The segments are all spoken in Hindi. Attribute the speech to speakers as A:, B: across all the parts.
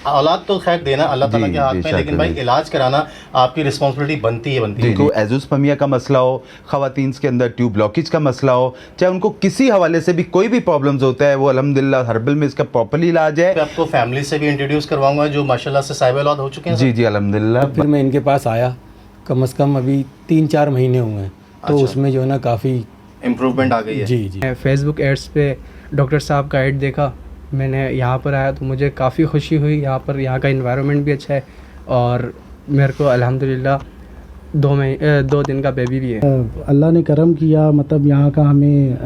A: औलाद तो खैर देना अल्लाह ताला के हाथ में, लेकिन भाई इलाज कराना आपकी रिस्पॉन्सिबिलिटी बनती है।
B: उनको एजोस्पर्मिया का मसला हो, ख़वातीन के अंदर ट्यूब ब्लॉकेज का मसला हो, चाहे उनको किसी हवाले से भी कोई भी प्रॉब्लम्स होता है, वो अल्हम्दुलिल्लाह हर्बल में इसका प्रॉपर्ली इलाज है।
A: आपको फैमिली से भी इंट्रोड्यूस करवाऊंगा जो माशाल्लाह से साहिब औलाद हो चुके हैं।
B: जी जी अल्हम्दुलिल्लाह।
C: फिर मैं इनके पास आया, कम से कम अभी 3-4 महीने हुए हैं, तो उसमें जो है ना काफ़ी
A: इम्प्रूवमेंट आ गई है।
C: जी जी।
D: फेसबुक एड्स पे डॉक्टर साहब का ऐड देखा, मैंने यहाँ पर आया तो मुझे काफ़ी खुशी हुई। यहाँ का इन्वायरमेंट भी अच्छा है और मेरे को अल्हम्दुलिल्लाह 2 दिन का बेबी भी है।
E: अल्लाह ने करम किया, मतलब यहाँ का हमें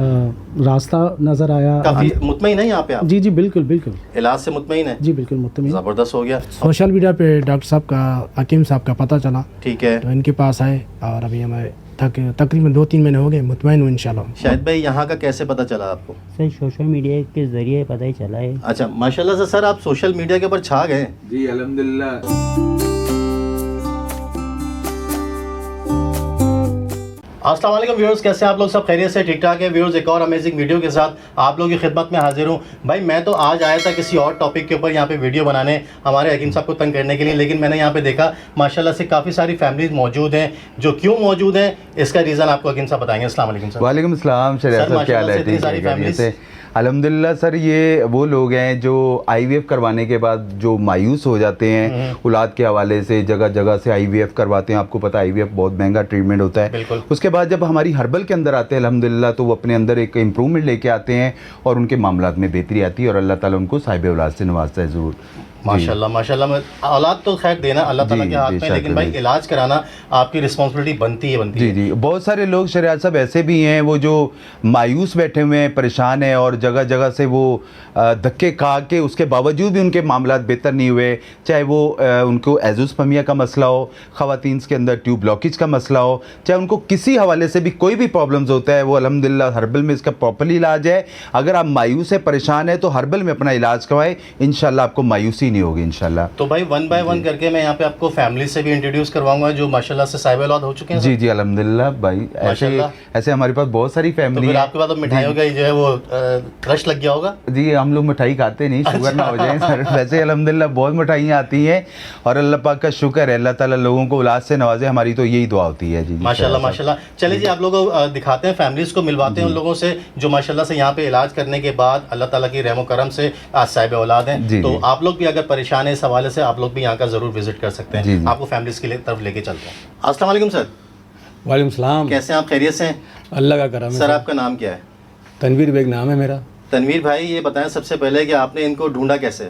E: रास्ता नज़र आया।
A: काफी मुतमईन है यहाँ पे आप?
E: जी जी बिल्कुल बिल्कुल,
A: इलाज से मुतमईन है?
E: जी बिल्कुल मुतमईन।
A: ज़बरदस्त हो गया।
F: सोशल मीडिया पे डॉक्टर साहब का, हकीम साहब का पता चला,
A: ठीक है,
F: तो इनके पास आए और अभी हमें तकरीबन 2-3 महीने हो गए, मुतमईन हूँ इंशाल्लाह।
A: शाहिद भाई यहाँ का कैसे पता चला आपको?
G: सर सोशल मीडिया के ज़रिए पता ही चला है।
A: अच्छा माशाल्लाह से सर आप सोशल मीडिया के ऊपर छा गए।
B: जी अल्हम्दुलिल्लाह।
A: अस्सलाम वालेकुम व्यूअर्स, कैसे आप लोग? सब खैरियत से? ठीक ठाक है व्यूअर्स। एक और अमेजिंग वीडियो के साथ आप लोगों की खिदमत में हाजिर हूँ। भाई मैं तो आज आया था किसी और टॉपिक के ऊपर यहाँ पे वीडियो बनाने, हमारे हकीम साहब को तंग करने के लिए, लेकिन मैंने यहाँ पे देखा माशाल्लाह से काफ़ी सारी फैमिलीज मौजूद हैं। जो क्यों मौजूद हैं इसका रीज़न आपको हकीम साहब बताएंगे। अस्सलाम वालेकुम सर।
B: वालेकुम अस्सलाम। शरिया साहब क्या हाल है? ठीक है अल्हम्दुलिल्लाह सर। ये वो लोग हैं जो IVF करवाने के बाद जो मायूस हो जाते हैं औलाद के हवाले से, जगह जगह से IVF करवाते हैं। आपको पता है IVF बहुत महंगा ट्रीटमेंट होता है। उसके बाद जब हमारी हर्बल के अंदर आते हैं अल्हम्दुलिल्लाह, तो वो अपने अंदर एक इम्प्रूवमेंट लेके आते हैं और उनके मामलात में बेहतरी आती है और अल्लाह ताला उनको साहिब औलाद से नवाजता है ज़रूर।
A: माशाल्लाह माशाल्लाह। औलाद तो खैर देना अल्लाह ताला के हाथ में, लेकिन भाई इलाज कराना आपकी रिस्पॉन्सिबिलिटी बनती है। जी
B: जी। बहुत सारे लोग शरिया साहब ऐसे भी हैं वो जो मायूस बैठे हुए हैं, परेशान हैं और जगह जगह से वो धक्के खा के उसके बावजूद भी उनके मामलात बेहतर नहीं हुए। चाहे वो उनको एजोस्पर्मिया का मसला हो, ख़वातीन के अंदर ट्यूब ब्लॉकेज का मसला हो, चाहे उनको किसी हवाले से भी कोई भी प्रॉब्लम्स होता है, वो अल्हम्दुलिल्लाह हर्बल में इसका प्रॉपर्ली इलाज है। अगर आप मायूस है, परेशान है, तो हर्बल में अपना इलाज करवाएं, इंशाल्लाह आपको मायूसी नहीं होगी इंशाल्लाह।
A: तो भाई 1 बाय 1 करके मैं यहाँ पे आपको फैमिली से भी इंट्रोड्यूस करवाऊंगा जो माशाल्लाह से साहिब औलाद हो चुके हैं।
B: जी जी अल्हम्दुलिल्लाह भाई। ऐसे हमारे पास बहुत सारी फैमिली है।
A: आपके पास तो मिठाइयों का जो है वो रश लग गया होगा।
B: जी हम लोग मिठाई खाते नहीं, शुगर ना हो जाए सर। वैसे अल्हम्दुलिल्लाह बहुत मिठाइयाँ आती हैं और अल्लाह पाक का शुक्र है, अल्लाह ताला लोगों को औलाद से नवाजे, हमारी तो यही दुआ होती है। जी
A: माशाल्लाह माशाल्लाह। चलिए जी आप लोगों को दिखाते हैं, फैमिलीज को मिलवाते हैं उन लोगों से जो माशाल्लाह से यहाँ पे इलाज करने के बाद अल्लाह ताला की रहमो करम से आज साहिब औलाद हैं। तो आप लोग भी अगर परेशान है इस हवाले से, आप लोग भी यहाँ का जरूर विजिट कर सकते हैं। आपको फैमिलीज की तरफ लेके चलते हैं। अस्सलाम वालेकुम सर।
C: वालेकुम सलाम।
A: कैसे हैं आप? खैरियत से हैं?
C: अल्लाह का करम है।
A: सर आपका नाम क्या है?
C: तनवीर बेग नाम है मेरा।
A: तनवीर भाई ये बताएं सबसे पहले कि आपने इनको ढूंढा कैसे?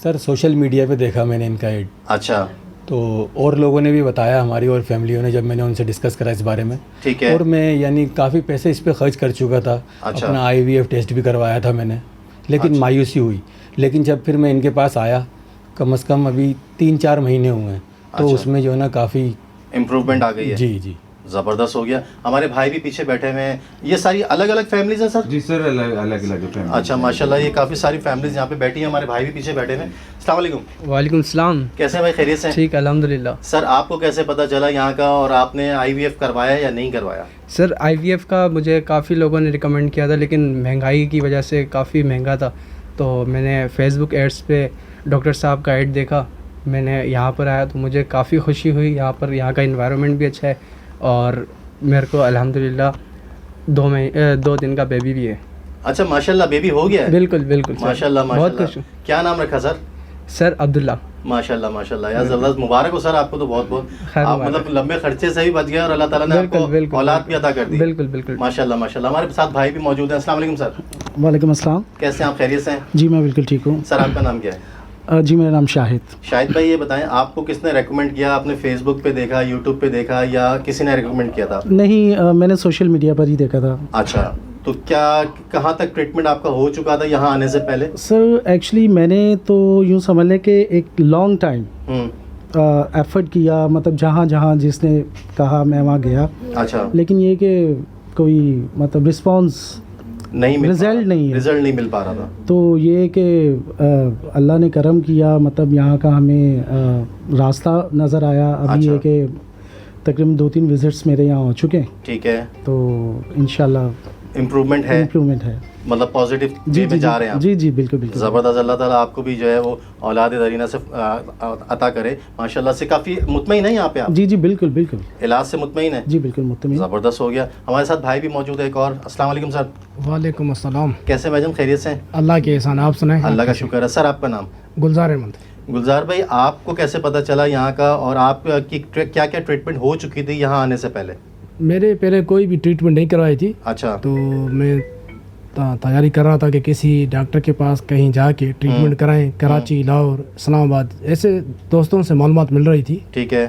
C: सर सोशल मीडिया पे देखा मैंने इनका ऐड।
A: अच्छा।
C: तो और लोगों ने भी बताया, हमारी और फैमिलियों ने, जब मैंने उनसे डिस्कस करा इस बारे में।
A: ठीक है।
C: और मैं यानी काफ़ी पैसे इस पे खर्च कर चुका था।
A: अच्छा।
C: अपना IVF टेस्ट भी करवाया था मैंने, लेकिन मायूसी हुई। लेकिन जब फिर मैं इनके पास आया, कम से कम अभी 3-4 महीने हुए हैं, तो उसमें जो है ना काफ़ी
A: इम्प्रूवमेंट आ गई है।
C: जी जी
A: ज़बरदस्त हो गया। हमारे भाई भी पीछे बैठे हुए हैं। ये सारी अलग अलग फैमिलीज हैं सर?
B: जी सर अलग अलग फैमिली।
A: अच्छा माशाल्लाह, ये काफ़ी सारी फैमिलीज यहाँ पे बैठी हैं। हमारे भाई भी पीछे बैठे हुए हैं। अस्सलाम वालेकुम।
D: वालेकुम सलाम।
A: कैसे हैं भाई? खैरियत से?
D: ठीक अल्हम्दुलिल्लाह।
A: सर आपको कैसे पता चला यहाँ का और आपने IVF करवाया या नहीं करवाया?
D: सर IVF का मुझे काफ़ी लोगों ने रिकमेंड किया था, लेकिन महंगाई की वजह से काफ़ी महंगा था। तो मैंने फेसबुक एड्स पे डॉक्टर साहब का ऐड देखा, मैंने यहाँ पर आया तो मुझे काफ़ी खुशी हुई। यहाँ का इन्वायरमेंट भी अच्छा है और मेरे को अल्हम्दुलिल्लाह 2 दिन का बेबी भी है।
A: अच्छा माशाल्लाह, बेबी हो गया है?
D: बिल्कुल बिल्कुल
A: माशाल्लाह
D: बहुत
A: माशाल्लाह।
D: खुश हूँ।
A: क्या नाम रखा सर?
D: सर अब्दुल्ला।
A: माशाल्लाह माशाल्लाह यार, जबरदस्त। मुबारक हो सर आपको तो बहुत बहुत। आप मतलब लंबे खर्चे से भी बच गए और अल्लाह ताला ने आपको औलाद भी अता कर दी।
D: बिल्कुल बिल्कुल
A: माशाल्लाह माशाल्लाह। हमारे साथ भाई भी मौजूद हैं। अस्सलाम वालेकुम सर।
E: वालेकुम अस्सलाम।
A: कैसे हैं आप? खैरियत से हैं?
E: जी मैं बिल्कुल ठीक हूँ।
A: सर आपका नाम क्या है?
E: जी मेरा नाम शाहिद।
A: शाहिद भाई ये बताएं आपको किसने रेकमेंड किया? आपने फेसबुक पे देखा, यूट्यूब पे देखा या किसी ने रेकमेंड किया था?
E: नहीं मैंने सोशल मीडिया पर ही देखा था।
A: अच्छा, तो क्या कहाँ तक ट्रीटमेंट आपका हो चुका था यहाँ आने से पहले?
E: सर एक्चुअली मैंने तो यूँ समझ लें कि एक लॉन्ग टाइम एफर्ट किया, मतलब जहाँ जहाँ जिसने कहा मैं वहाँ गया।
A: अच्छा।
E: लेकिन ये कि कोई मतलब रिस्पॉन्स
A: नहीं,
E: रिजल्ट नहीं
A: मिल पा रहा था।
E: तो ये कि अल्लाह ने करम किया, मतलब यहाँ का हमें रास्ता नज़र आया। अभी ये कि तकरीबन 2-3 विजिट्स मेरे यहाँ हो चुके हैं।
A: ठीक है।
E: तो इंशाल्लाह
A: इम्प्रूवमेंट है,
E: इम्प्रूवमेंट है।
A: मतलब पॉजिटिव
E: जी
A: वे में जा रहे हैं आप।
E: जी जी बिल्कुल बिल्कुल।
A: ज़बरदस्त, अल्लाह ताला आपको भी जो है वो औलाद दरीना से अता करे माशाल्लाह से। काफ़ी मुतमईन है यहाँ पे आप?
E: जी जी बिल्कुल बिल्कुल।
A: इलाज से मुतमईन है?
E: जी बिल्कुल मुतमईन।
A: ज़बरदस्त हो गया। हमारे साथ भाई भी मौजूद है एक और। अस्सलाम वालेकुम सर।
F: वालेकुम अस्सलाम।
A: कैसे भाईजान, खैरियत से हैं?
F: अल्लाह के एहसान, आप सुनाएं?
A: अल्लाह का शुक्र है। सर आपका नाम?
F: गुलजार अहमद।
A: गुलजार भाई, आपको कैसे पता चला यहाँ का, और आप की क्या क्या ट्रीटमेंट हो चुकी थी यहाँ आने से पहले?
F: मेरे पहले कोई भी ट्रीटमेंट नहीं करवाई थी,
A: अच्छा।
F: तो मैं तैयारी कर रहा था कि किसी डॉक्टर के पास कहीं जाके ट्रीटमेंट कराएं। कराची, लाहौर, इस्लामाबाद ऐसे दोस्तों से मालूमात मिल रही थी।
A: ठीक है।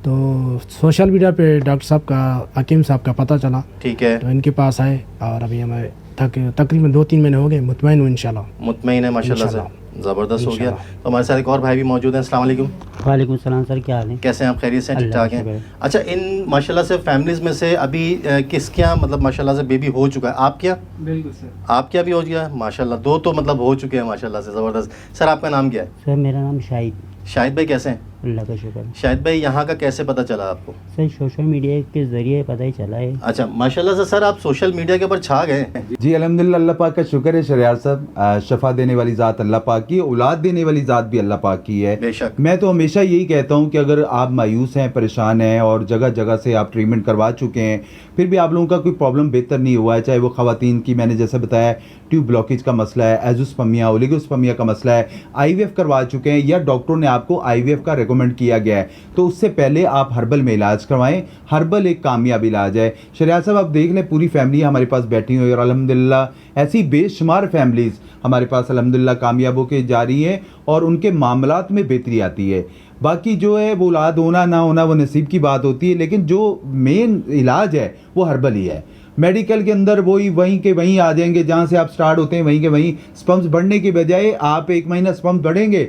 F: तो सोशल मीडिया पे डॉक्टर साहब का, हकीम साहब का पता चला,
A: ठीक है।
F: तो इनके पास आए और अभी हमें तकरीबन 2-3 महीने हो गए। मुतमईन हूँ इंशाल्लाह।
A: मुतमईन है माशाल्लाह से, ज़बरदस्त हो गया। तो हमारे साथ एक और भाई भी मौजूद हैं। अस्सलाम वालेकुम।
G: वालेकुम सलाम सर, क्या हाल है?
A: कैसे हैं आप, खैरियत से हैं? ठीक
G: अल्लाह
A: ठाक
G: का
A: हैं?
G: शुक्र है।
A: अच्छा, इन माशाल्लाह से फैमिलीज में से अभी किसके यहाँ मतलब माशाल्लाह से बेबी हो चुका है? आपके यहाँ?
D: बिल्कुल सर।
A: आपके यहाँ भी हो गया माशाल्लाह? 2 तो मतलब हो चुके हैं माशाल्लाह से, ज़बरदस्त। सर आपका नाम क्या है?
G: सर मेरा नाम शाहिद।
A: शाहिद भाई कैसे हैं?
G: अल्लाह का शुक्र है।
A: शाहिद भाई, यहाँ का कैसे पता चला आपको?
G: सर सोशल मीडिया के ज़रिए पता ही चला है।
A: अच्छा माशाल्लाह से। सर आप सोशल मीडिया के ऊपर छा गए।
B: जी अल्हम्दुलिल्लाह, अल्लाह पाक का शुक्र है शरियार साहब। शफा देने वाली ज़ात अल्लाह पाक की, औलाद देने वाली ज़ात भी अल्लाह पाक की है।
A: बेशक।
B: मैं तो हमेशा यही कहता हूँ कि अगर आप मायूस हैं, परेशान हैं और जगह जगह से आप ट्रीटमेंट करवा चुके हैं, फिर भी आप लोगों का कोई प्रॉब्लम बेहतर नहीं हुआ है, चाहे वो ख़वातीन की मैंने जैसे बताया ट्यूब ब्लॉकेज का मसला है, एजोस्पर्मिया, ओलिगोस्पर्मिया का मसला है, IVF करवा चुके हैं या डॉक्टरों ने आपको IVF का रिकमेंड किया गया है, तो उससे पहले आप हर्बल में इलाज करवाएं। हर्बल एक कामयाब इलाज है। शरियार साहब आप देख लें, पूरी फैमिली हमारे पास बैठी हुई है और अल्हम्दुलिल्लाह ऐसी बेशुमार फैमिलीज़ हमारे पास अल्हम्दुलिल्लाह कामयाब होकर जा रही हैं और उनके मामलात में बेहतरी आती है। बाकी जो है वो औलाद होना ना होना वो नसीब की बात होती है, लेकिन जो मेन इलाज है वो हर्बल ही है। मेडिकल के अंदर वहीं के वहीं आ जाएंगे, जहाँ से आप स्टार्ट होते हैं वहीं के वहीं स्पम्स बढ़ने के बजाय आप 1 महीना स्पम्स बढ़ेंगे,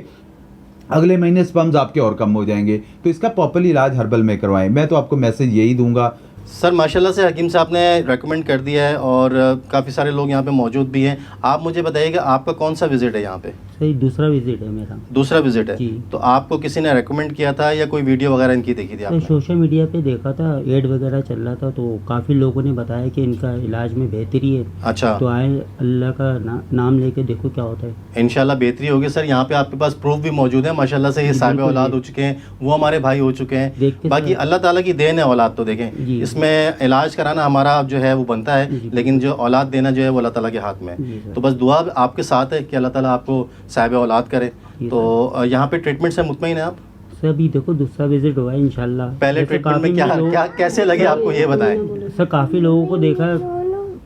B: अगले महीने स्पम्स आपके और कम हो जाएंगे। तो इसका प्रॉपर इलाज हर्बल में करवाएं। मैं तो आपको मैसेज यही दूंगा।
A: सर माशाल्लाह से हकीम साहब ने रेकमेंड कर दिया है और काफ़ी सारे लोग यहाँ पे मौजूद भी हैं। आप मुझे बताइए कि आपका कौन सा विज़िट है यहाँ पे?
G: सही दूसरा विजिट है मेरा।
A: दूसरा विज़िट है?
G: जी।
A: तो आपको किसी ने रेकमेंड किया था या कोई वीडियो वगैरह इनकी देखी थी
G: सर
A: आपने?
G: सोशल मीडिया पे देखा था, एड वगैरह चल रहा था, तो काफ़ी लोगों ने बताया कि इनका इलाज में बेहतरी है।
A: अच्छा।
G: तो आए अल्लाह का नाम लेके देखो क्या होता है।
A: इंशाल्लाह बेहतरी होगी। सर यहाँ पे आपके पास प्रूफ भी मौजूद है माशाल्लाह से, ये साहिब
G: बिल्कुल
A: औलाद
G: जी।
A: हो चुके हैं, वो हमारे भाई हो चुके हैं।
G: देखते
A: बाकी
G: सर।
A: अल्लाह ताला की देन है औलाद, तो देखें
G: जी।
A: इसमें इलाज कराना हमारा जो है वो बनता है,
G: जी।
A: लेकिन जो औलाद देना जो है वो अल्लाह ताला के हाथ में है।
G: जी सर।
A: तो बस दुआ आपके साथ है कि अल्लाह ताला आपको साहिब औलाद करे।
G: जी
A: तो यहाँ पे ट्रीटमेंट से मुतमईन है आप?
G: सर अभी देखो दूसरा विजिट हुआ है इंशाल्लाह।
A: पहले
G: वैसे
A: ट्रीटमेंट में
G: काफ़ी
A: क्या
G: लोग-
A: क्या कैसे लगे आपको, ये बताएं।
G: सर काफ़ी लोगों को देखा,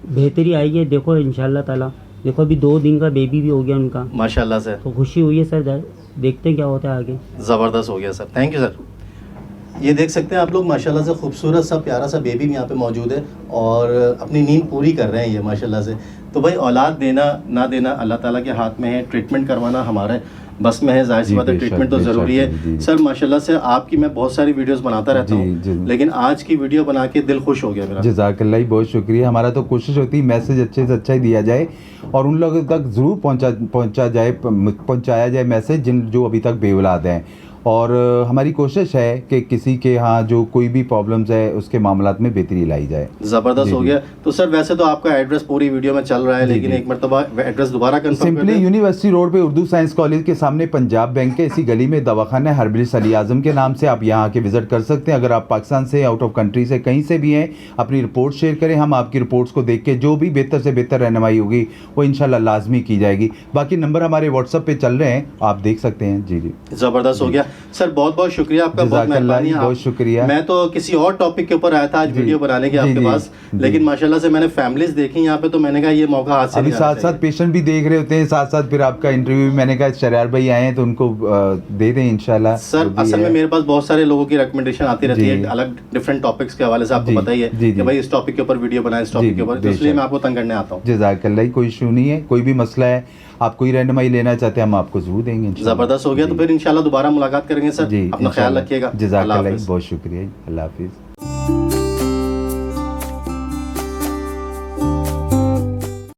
G: बेहतरी आई है। देखो इंशाल्लाह ताला, देखो अभी 2 दिन का बेबी भी हो गया उनका,
A: माशाल्लाह से
G: तो खुशी हुई है सर। देखते हैं क्या होता है आगे।
A: ज़बरदस्त हो गया सर, थैंक यू सर। ये देख सकते हैं आप लोग माशाल्लाह से खूबसूरत सा प्यारा सा बेबी भी यहाँ पे मौजूद है और अपनी नींद पूरी कर रहे हैं ये माशाल्लाह से। तो भाई औलाद देना ना देना अल्लाह ताला के हाथ में है, ट्रीटमेंट करवाना हमारे बस में है। जाहिर सी
B: जी,
A: बात है
B: बेशक,
A: ट्रीटमेंट तो
B: बेशक,
A: ज़रूरी
B: जी।
A: है। सर माशाल्लाह से आपकी मैं बहुत सारी वीडियोस बनाता रहता
B: जी,
A: हूँ,
B: जी।
A: लेकिन आज की वीडियो बना के दिल खुश हो गया मेरा।
B: जज़ाकल्लाह, बहुत शुक्रिया। हमारा तो कोशिश होती है मैसेज अच्छे से अच्छा ही दिया जाए और उन लोगों तक ज़रूर पहुंचाया जाए मैसेज जो अभी तक बेऔलाद हैं। और हमारी कोशिश है कि किसी के यहाँ जो कोई भी प्रॉब्लम्स है उसके मामलात में बेहतरी लाई जाए।
A: ज़बरदस्त
B: जी,
A: हो
B: जी।
A: गया। तो सर वैसे तो आपका एड्रेस पूरी वीडियो में चल रहा है,
B: जी,
A: लेकिन
B: जी।
A: एक मरतबा एड्रेस दोबारा कंफर्म कर
B: सिंपली
A: दें।
B: यूनिवर्सिटी रोड पे उर्दू साइंस कॉलेज के सामने पंजाब बैंक के इसी गली में दवाखाना हर्बलिस्ट अली आजम के नाम से आप यहाँ आके विजिट कर सकते हैं। अगर आप पाकिस्तान से, आउट ऑफ कंट्री से, कहीं से भी हैं, अपनी रिपोर्ट शेयर करें। हम आपकी रिपोर्ट्स को देख के जो भी बेहतर से बेहतर रहनुमाई होगी वो इंशाल्लाह लाजमी की जाएगी। बाकी नंबर हमारे व्हाट्सएप पे चल रहे हैं, आप देख सकते हैं। जी जी,
A: ज़बरदस्त हो गया सर, बहुत बहुत शुक्रिया आपका, बहुत
B: जज़ाकल्लाह,
A: मेहरबानी है।
B: बहुत शुक्रिया।
A: मैं तो किसी और टॉपिक के ऊपर आया था आज
B: जी,
A: वीडियो बनाने के
B: जी,
A: आपके
B: जी,
A: पास,
B: जी।
A: लेकिन माशाल्लाह से मैंने फैमिलीज देखी यहाँ पे, तो मैंने कहा ये मौका हाथ से
B: अभी
A: नहीं जाना
B: साथ साथ
A: चाहिए।
B: पेशेंट भी देख रहे होते हैं, साथ साथ फिर आपका इंटरव्यू भी मैंने कहा शरियार भाई आए हैं तो उनको दे दें इंशाल्लाह।
A: सर
B: जो भी
A: असल में
B: है।
A: मेरे पास बहुत सारे लोगों की रिकमेंडेशन आती रहती
B: जी।
A: है अलग डिफरेंट टॉपिक्स के हवाले से, आपको
B: जी,
A: पता ही है
B: जी,
A: कि
B: जी।
A: भाई इस टॉपिक के ऊपर वीडियो बनाए, इस टॉपिक
B: जी,
A: के ऊपर, तो
B: बेशक।
A: इसलिए मैं आपको तंग करने आता हूँ।
B: जज़ाकल्लाह, कोई इशू नहीं है। कोई भी मसला है, आप कोई रहनुमाई लेना चाहते हैं, हम आपको जरूर देंगे इंशाल्लाह।
A: ज़बरदस्त हो गया। तो
B: जी।
A: फिर इंशाल्लाह दोबारा मुलाकात करेंगे सर,
B: जी,
A: अपना ख्याल
B: इंशाल्लाह।
A: रखिएगा।
B: जज़ाकल्लाह,
A: अल्लाह हाफ़िज़।
B: बहुत शुक्रिया। अल्लाह हाफिज़।